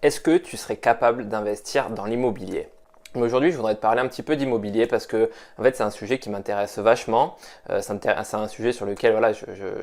Est-ce que tu serais capable d'investir dans l'immobilier? Mais aujourd'hui, je voudrais te parler un petit peu d'immobilier parce que en fait, c'est un sujet qui m'intéresse vachement. C'est un sujet sur lequel voilà,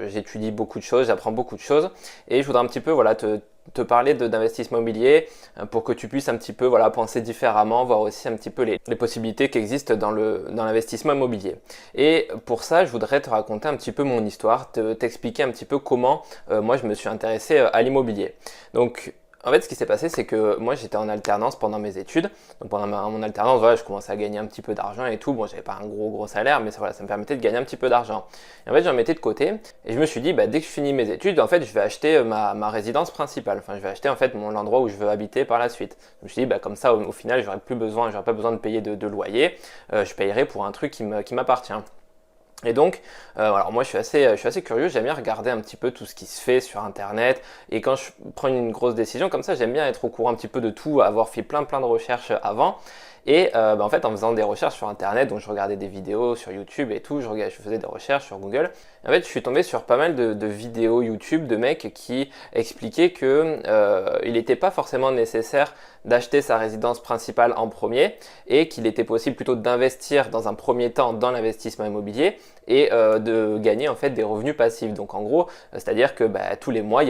j'étudie beaucoup de choses, j'apprends beaucoup de choses et je voudrais un petit peu voilà, te parler d'investissement immobilier pour que tu puisses un petit peu voilà, penser différemment, voir aussi un petit peu les possibilités qui existent dans l'investissement immobilier. Et pour ça, je voudrais te raconter un petit peu mon histoire, t'expliquer un petit peu comment moi je me suis intéressé à l'immobilier. Donc, en fait, ce qui s'est passé, c'est que moi, j'étais en alternance pendant mes études. Donc, pendant mon alternance, voilà, je commençais à gagner un petit peu d'argent et tout. Bon, j'avais pas un gros salaire, mais voilà, ça me permettait de gagner un petit peu d'argent. Et en fait, j'en mettais de côté. Et je me suis dit, bah, dès que je finis mes études, en fait, je vais acheter ma résidence principale. Enfin, je vais acheter en fait l'endroit où je veux habiter par la suite. Je me suis dit, bah, comme ça, au final, j'aurais pas besoin de payer de loyer. Je payerai pour un truc qui m'appartient. Et donc, alors moi je suis assez curieux, j'aime bien regarder un petit peu tout ce qui se fait sur internet et quand je prends une grosse décision comme ça, j'aime bien être au courant un petit peu de tout, avoir fait plein de recherches avant. Et en fait, en faisant des recherches sur internet, donc je regardais des vidéos sur YouTube et tout, je faisais des recherches sur Google. En fait, je suis tombé sur pas mal de vidéos YouTube de mecs qui expliquaient que il n'était pas forcément nécessaire d'acheter sa résidence principale en premier et qu'il était possible plutôt d'investir dans un premier temps dans l'investissement immobilier et de gagner en fait des revenus passifs. Donc en gros, c'est-à-dire que tous les mois,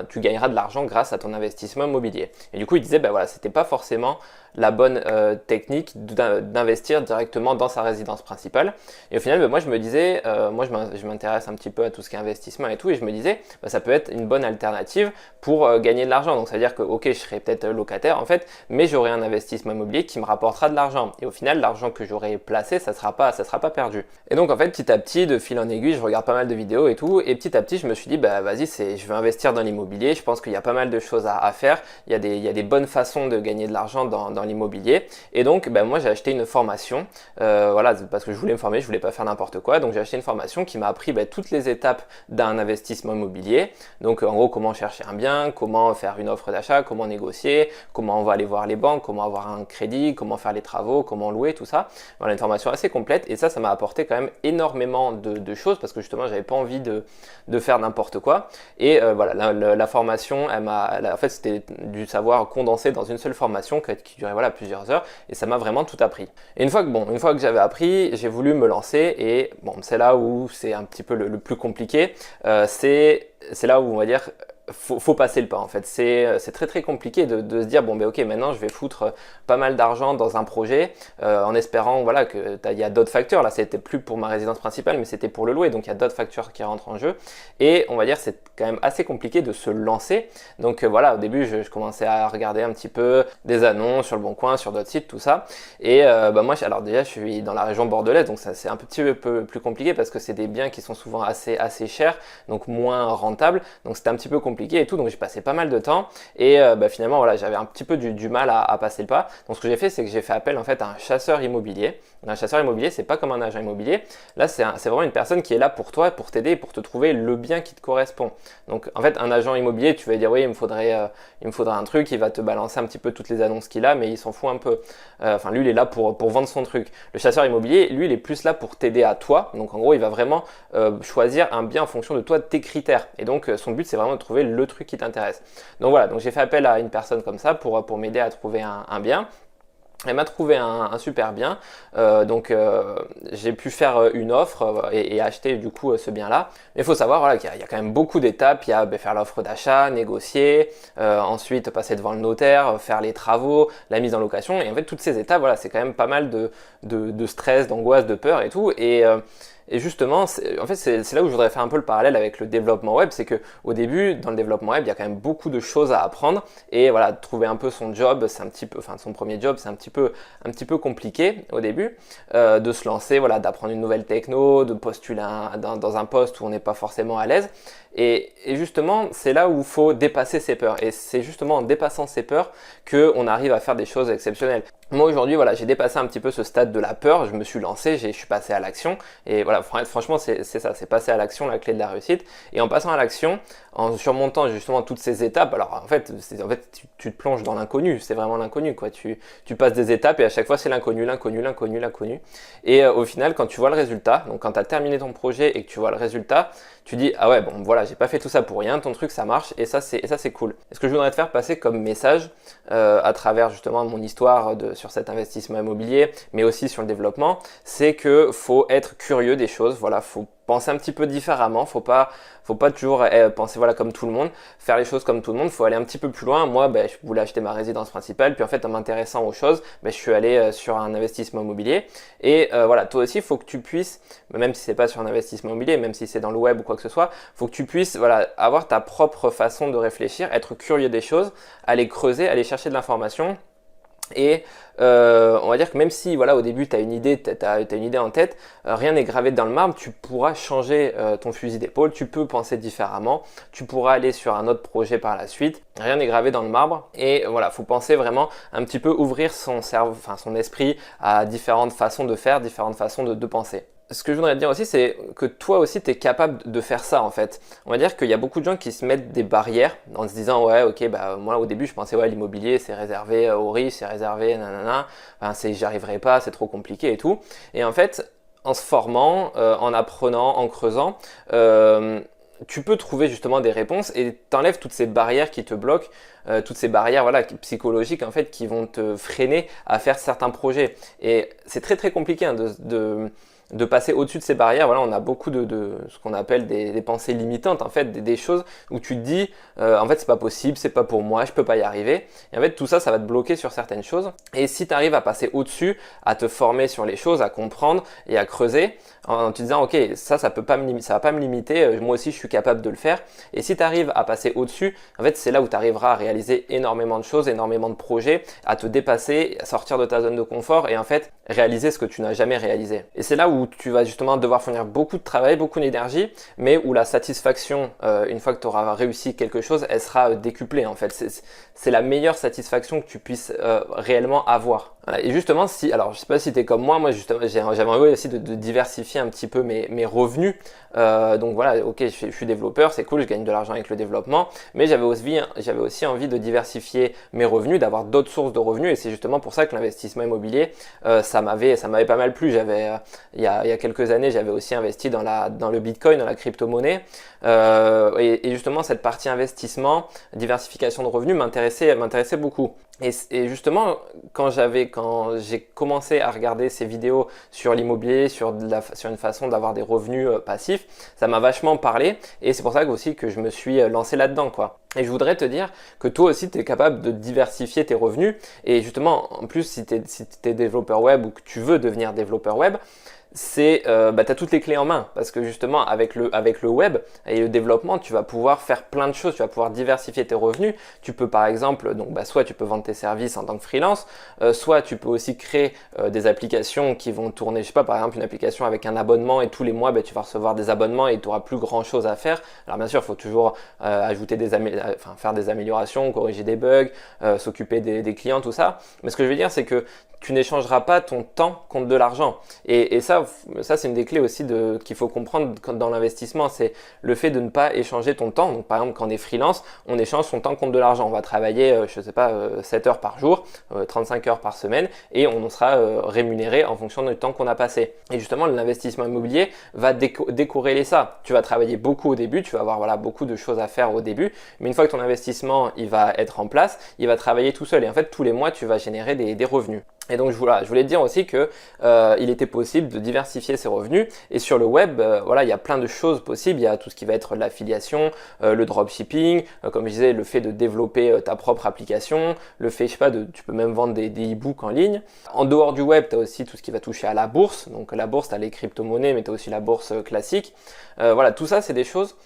tu gagneras de l'argent grâce à ton investissement immobilier. Et du coup, il disait, voilà, c'était pas forcément la bonne technique d'investir directement dans sa résidence principale. Et au final, moi je me disais, moi je m'intéresse un petit peu à tout ce qui est investissement et tout, et je me disais, ça peut être une bonne alternative pour gagner de l'argent. Donc ça veut dire que ok, je serai peut-être locataire en fait, mais j'aurai un investissement immobilier qui me rapportera de l'argent. Et au final, l'argent que j'aurai placé, ça sera pas perdu. Et donc en fait, petit à petit, de fil en aiguille, je regarde pas mal de vidéos et tout, et petit à petit, je me suis dit, vas-y, je vais investir dans l'immobilier. Je pense qu'il y a pas mal de choses à faire. Il y a des bonnes façons de gagner de l'argent dans l'immobilier. Et donc, moi, j'ai acheté une formation, voilà, parce que je voulais me former, je voulais pas faire n'importe quoi. Donc, j'ai acheté une formation qui m'a appris toutes les étapes d'un investissement immobilier. Donc, en gros, comment chercher un bien, comment faire une offre d'achat, comment négocier, comment on va aller voir les banques, comment avoir un crédit, comment faire les travaux, comment louer, tout ça. Voilà, une formation assez complète. Et ça m'a apporté quand même énormément de choses parce que justement, j'avais pas envie de faire n'importe quoi. Et voilà, la formation, en fait, c'était du savoir condensé dans une seule formation qui durait voilà, plusieurs heures et ça m'a vraiment tout appris. Et une fois que j'avais appris, j'ai voulu me lancer et c'est là où c'est un petit peu le plus compliqué. C'est là où on va dire faut passer le pas en fait. C'est très compliqué de se dire ok, maintenant je vais foutre pas mal d'argent dans un projet en espérant voilà que il y a d'autres facteurs. Là c'était plus pour ma résidence principale mais c'était pour le louer, donc il y a d'autres facteurs qui rentrent en jeu et on va dire c'est quand même assez compliqué de se lancer. Donc voilà, au début je commençais à regarder un petit peu des annonces sur le Bon Coin, sur d'autres sites, tout ça. Et moi alors déjà je suis dans la région bordelaise, donc ça c'est un petit peu plus compliqué parce que c'est des biens qui sont souvent assez chers, donc moins rentables, donc c'était un petit peu compliqué et tout, donc j'ai passé pas mal de temps et finalement voilà, j'avais un petit peu du mal à passer le pas. Donc ce que j'ai fait, c'est que j'ai fait appel en fait à un chasseur immobilier. Un chasseur immobilier, c'est pas comme un agent immobilier. Là, c'est vraiment une personne qui est là pour toi, pour t'aider, pour te trouver le bien qui te correspond. Donc en fait, un agent immobilier, tu vas dire oui, il me faudrait un truc, il va te balancer un petit peu toutes les annonces qu'il a, mais il s'en fout un peu. Enfin, lui, il est là pour vendre son truc. Le chasseur immobilier, lui, il est plus là pour t'aider à toi. Donc en gros, il va vraiment choisir un bien en fonction de toi, de tes critères. Et donc son but, c'est vraiment de trouver le truc qui t'intéresse. Donc voilà, donc j'ai fait appel à une personne comme ça pour m'aider à trouver un bien. Elle m'a trouvé un super bien, donc j'ai pu faire une offre et acheter du coup ce bien-là. Mais il faut savoir voilà, qu'il y a quand même beaucoup d'étapes. Il y a faire l'offre d'achat, négocier, ensuite passer devant le notaire, faire les travaux, la mise en location. Et en fait toutes ces étapes, voilà, c'est quand même pas mal de stress, d'angoisse, de peur et tout. Et justement, en fait, c'est là où je voudrais faire un peu le parallèle avec le développement web, c'est que au début, dans le développement web, il y a quand même beaucoup de choses à apprendre. Et voilà, trouver un peu son job, c'est un petit peu, enfin son premier job, c'est un petit peu compliqué au début, de se lancer, voilà, d'apprendre une nouvelle techno, de postuler dans un poste où on n'est pas forcément à l'aise. Et justement, c'est là où il faut dépasser ses peurs. Et c'est justement en dépassant ses peurs qu'on arrive à faire des choses exceptionnelles. Moi aujourd'hui, voilà, j'ai dépassé un petit peu ce stade de la peur, je me suis lancé, je suis passé à l'action et voilà, franchement c'est ça, c'est passer à l'action la clé de la réussite. Et en passant à l'action, en surmontant justement toutes ces étapes, alors en fait, tu te plonges dans l'inconnu, c'est vraiment l'inconnu quoi. Tu passes des étapes et à chaque fois c'est l'inconnu, l'inconnu, l'inconnu, l'inconnu. Et au final, quand tu vois le résultat, donc quand tu as terminé ton projet et que tu vois le résultat, tu dis ah ouais bon voilà, j'ai pas fait tout ça pour rien, ton truc ça marche et ça c'est cool. Et ce que je voudrais te faire passer comme message à travers justement mon histoire sur cet investissement immobilier, mais aussi sur le développement, c'est que faut être curieux des choses, voilà, faut penser un petit peu différemment, faut pas toujours penser voilà comme tout le monde, faire les choses comme tout le monde, faut aller un petit peu plus loin. Moi, je voulais acheter ma résidence principale, puis en fait en m'intéressant aux choses, je suis allé sur un investissement immobilier. Et voilà, toi aussi, il faut que tu puisses, même si c'est pas sur un investissement immobilier, même si c'est dans le web ou quoi que ce soit, faut que tu puisses voilà avoir ta propre façon de réfléchir, être curieux des choses, aller creuser, aller chercher de l'information. Et on va dire que même si voilà au début tu as une idée, une idée en tête, rien n'est gravé dans le marbre, tu pourras changer ton fusil d'épaule, tu peux penser différemment, tu pourras aller sur un autre projet par la suite, rien n'est gravé dans le marbre. Et voilà, faut penser vraiment un petit peu ouvrir son cerveau, enfin son esprit à différentes façons de faire, différentes façons de penser. Ce que je voudrais te dire aussi, c'est que toi aussi, tu es capable de faire ça en fait. On va dire qu'il y a beaucoup de gens qui se mettent des barrières en se disant ouais ok moi au début je pensais ouais l'immobilier c'est réservé aux riches, c'est réservé nanana, enfin, j'y arriverai pas, c'est trop compliqué et tout. Et en fait, en se formant, en apprenant, en creusant, tu peux trouver justement des réponses et t'enlèves toutes ces barrières qui te bloquent, toutes ces barrières voilà, psychologiques en fait qui vont te freiner à faire certains projets. Et c'est très très compliqué hein, de passer au-dessus de ces barrières. Voilà, on a beaucoup de ce qu'on appelle des pensées limitantes, en fait, des choses où tu te dis, en fait, c'est pas possible, c'est pas pour moi, je peux pas y arriver. Et en fait, tout ça, ça va te bloquer sur certaines choses. Et si tu arrives à passer au-dessus, à te former sur les choses, à comprendre et à creuser, en te disant, ok, ça va pas me limiter, moi aussi, je suis capable de le faire. Et si tu arrives à passer au-dessus, en fait, c'est là où tu arriveras à réaliser énormément de choses, énormément de projets, à te dépasser, à sortir de ta zone de confort et en fait, réaliser ce que tu n'as jamais réalisé. Et c'est là où tu vas justement devoir fournir beaucoup de travail, beaucoup d'énergie, mais où la satisfaction, une fois que tu auras réussi quelque chose, elle sera décuplée en fait. C'est la meilleure satisfaction que tu puisses réellement avoir. Voilà. Et justement, alors je sais pas si tu es comme moi justement, j'avais envie aussi de diversifier un petit peu mes revenus. Donc voilà, ok, je suis développeur, c'est cool, je gagne de l'argent avec le développement, mais j'avais aussi envie de diversifier mes revenus, d'avoir d'autres sources de revenus, et c'est justement pour ça que l'investissement immobilier, ça m'avait pas mal plu. Il y a quelques années, j'avais aussi investi dans le Bitcoin, dans la crypto-monnaie, et justement cette partie investissement, diversification de revenus m'intéressait beaucoup. Et justement, quand j'ai commencé à regarder ces vidéos sur l'immobilier, sur une façon d'avoir des revenus passifs, ça m'a vachement parlé et c'est pour ça aussi que je me suis lancé là-dedans, quoi. Et je voudrais te dire que toi aussi, tu es capable de diversifier tes revenus. Et justement, en plus, si tu es développeur web ou que tu veux devenir développeur web, tu as toutes les clés en main parce que justement avec le web et le développement tu vas pouvoir faire plein de choses, tu vas pouvoir diversifier tes revenus. Tu peux par exemple soit tu peux vendre tes services en tant que freelance, soit tu peux aussi créer des applications qui vont tourner, je sais pas, par exemple une application avec un abonnement et tous les mois tu vas recevoir des abonnements et tu auras plus grand chose à faire. Alors bien sûr il faut toujours ajouter faire des améliorations, corriger des bugs, s'occuper des clients, tout ça, mais ce que je veux dire c'est que tu n'échangeras pas ton temps contre de l'argent. Et ça c'est une des clés aussi qu'il faut comprendre dans l'investissement, c'est le fait de ne pas échanger ton temps. Donc par exemple quand on est freelance, on échange son temps contre de l'argent. On va travailler, 7 heures par jour, 35 heures par semaine et on sera rémunéré en fonction du temps qu'on a passé. Et justement l'investissement immobilier va décorréler ça. Tu vas travailler beaucoup au début, tu vas avoir beaucoup de choses à faire au début, mais une fois que ton investissement il va être en place, il va travailler tout seul et en fait tous les mois tu vas générer des revenus. Et donc je voulais te dire aussi que il était possible de diversifier ses revenus et sur le web, il y a plein de choses possibles. Il y a tout ce qui va être l'affiliation, le dropshipping, comme je disais, le fait de développer ta propre application, le fait, tu peux même vendre des e-books en ligne. En dehors du web, tu as aussi tout ce qui va toucher à la bourse. Donc la bourse, tu as les crypto-monnaies, mais tu as aussi la bourse classique. Tout ça, c'est des choses.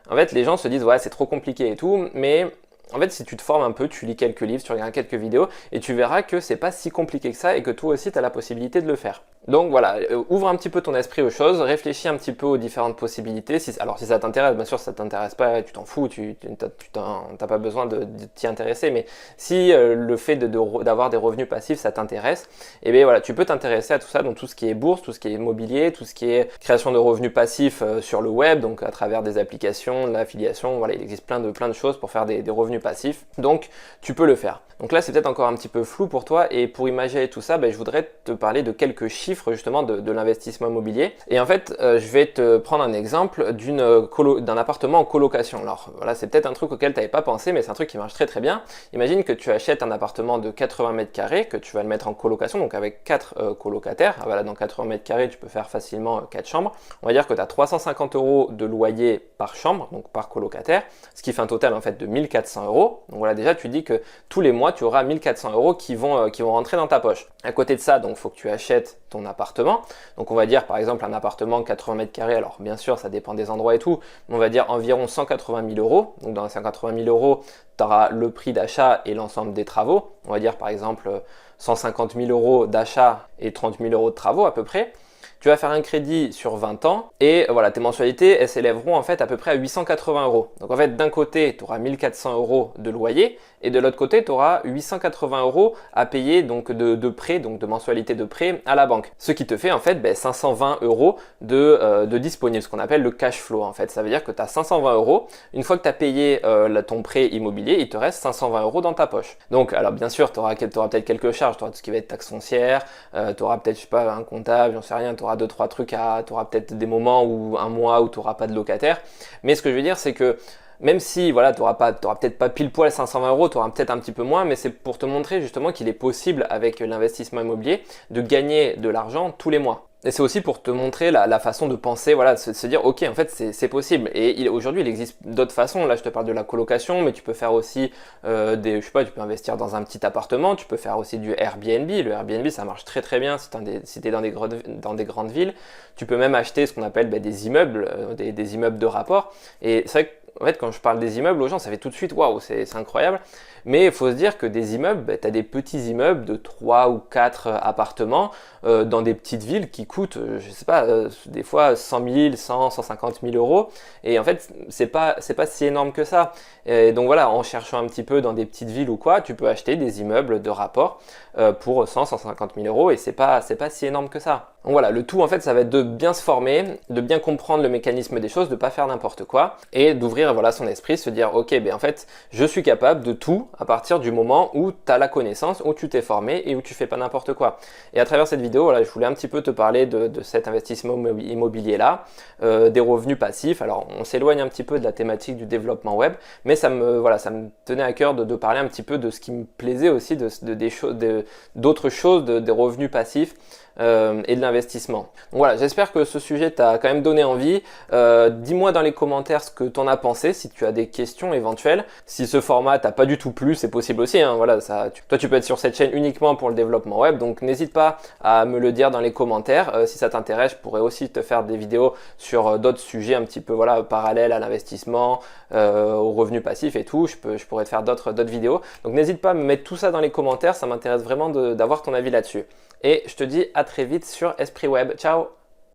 En fait, les gens se disent ouais, c'est trop compliqué et tout, mais En fait, si tu te formes un peu, tu lis quelques livres, tu regardes quelques vidéos et tu verras que c'est pas si compliqué que ça et que toi aussi tu as la possibilité de le faire. Donc voilà, ouvre un petit peu ton esprit aux choses, réfléchis un petit peu aux différentes possibilités. Alors si ça t'intéresse, bien sûr, si ça t'intéresse pas, tu t'en fous, t'as pas besoin de t'y intéresser. Mais si le fait d'avoir des revenus passifs, ça t'intéresse, et bien voilà, tu peux t'intéresser à tout ça, donc tout ce qui est bourse, tout ce qui est immobilier, tout ce qui est création de revenus passifs sur le web, donc à travers des applications, de l'affiliation. Voilà, il existe plein de choses pour faire des revenus passifs. Donc tu peux le faire. Donc là, c'est peut-être encore un petit peu flou pour toi, et pour imaginer tout ça, je voudrais te parler de quelques chiffres justement de l'investissement immobilier. Et en fait, je vais te prendre un exemple d'un appartement en colocation. Alors voilà, c'est peut-être un truc auquel tu n'avais pas pensé, mais c'est un truc qui marche très très bien. Imagine que tu achètes un appartement de 80 mètres carrés, que tu vas le mettre en colocation, donc avec 4 colocataires. Voilà, dans 80 mètres carrés, tu peux faire facilement 4 chambres. On va dire que tu as 350 € de loyer par chambre, donc par colocataire, ce qui fait un total en fait de 1400 €. Donc voilà, déjà tu dis que tous les mois, tu auras 1400 € qui vont rentrer dans ta poche. À côté de ça, donc, faut que tu achètes ton appartement. Donc, on va dire, par exemple, un appartement 80 mètres carrés. Alors, bien sûr, ça dépend des endroits et tout, mais on va dire environ 180 000 €. Donc, dans les 180 000 €, tu auras le prix d'achat et l'ensemble des travaux. On va dire, par exemple, 150 000 € d'achat et 30 000 € de travaux à peu près. Tu vas faire un crédit sur 20 ans et voilà, tes mensualités, elles s'élèveront en fait à peu près à 880 €. Donc en fait, d'un côté, tu auras 1400 € de loyer et de l'autre côté, tu auras 880 € à payer donc de prêt, donc de mensualité de prêt à la banque. Ce qui te fait en fait 520 € de disponible, ce qu'on appelle le cash flow en fait. Ça veut dire que tu as 520 €. Une fois que tu as payé ton prêt immobilier, il te reste 520 € dans ta poche. Donc alors bien sûr, tu auras peut-être quelques charges, tu auras tout ce qui va être taxe foncière, tu auras peut-être, je sais pas, un comptable, j'en sais rien, tu auras 2-3 trucs tu auras peut-être des moments ou un mois où tu n'auras pas de locataire. Mais ce que je veux dire, c'est que même si voilà, tu n'auras peut-être pas pile poil 520 €, tu auras peut-être un petit peu moins, mais c'est pour te montrer justement qu'il est possible avec l'investissement immobilier de gagner de l'argent tous les mois. Et c'est aussi pour te montrer la façon de penser, voilà, de se dire ok, en fait c'est possible. Et aujourd'hui il existe d'autres façons. Là je te parle de la colocation, mais tu peux faire aussi je sais pas, tu peux investir dans un petit appartement, tu peux faire aussi du Airbnb. Le Airbnb ça marche très très bien si tu es dans des grandes villes. Tu peux même acheter ce qu'on appelle des immeubles, des immeubles de rapport. Et c'est vrai que en fait, quand je parle des immeubles aux gens, ça fait tout de suite waouh, c'est incroyable. Mais il faut se dire que des immeubles, tu as des petits immeubles de 3 ou 4 appartements dans des petites villes qui coûtent, je sais pas, des fois 100 000, 150 000 €. Et en fait, c'est pas si énorme que ça. Et donc voilà, en cherchant un petit peu dans des petites villes ou quoi, tu peux acheter des immeubles de rapport pour 150 000 € et c'est pas si énorme que ça. Donc voilà, le tout en fait, ça va être de bien se former, de bien comprendre le mécanisme des choses, de pas faire n'importe quoi et d'ouvrir voilà son esprit, se dire ok, en fait, je suis capable de tout à partir du moment où tu as la connaissance, où tu t'es formé et où tu fais pas n'importe quoi. Et à travers cette vidéo, voilà, je voulais un petit peu te parler de cet investissement immobilier là, des revenus passifs. Alors, on s'éloigne un petit peu de la thématique du développement web, mais ça me tenait à cœur de parler un petit peu de ce qui me plaisait aussi, d'autres choses, des revenus passifs. Et de l'investissement. Donc voilà, j'espère que ce sujet t'a quand même donné envie. Dis-moi dans les commentaires ce que t'en as pensé, si tu as des questions éventuelles. Si ce format t'a pas du tout plu, c'est possible aussi. Hein, voilà, toi tu peux être sur cette chaîne uniquement pour le développement web, donc n'hésite pas à me le dire dans les commentaires. Si ça t'intéresse, je pourrais aussi te faire des vidéos sur d'autres sujets un petit peu voilà parallèles à l'investissement, aux revenus passifs et tout. Je pourrais te faire d'autres vidéos. Donc n'hésite pas à me mettre tout ça dans les commentaires, ça m'intéresse vraiment d'avoir ton avis là-dessus. Et je te dis à très vite sur Esprit Web. Ciao!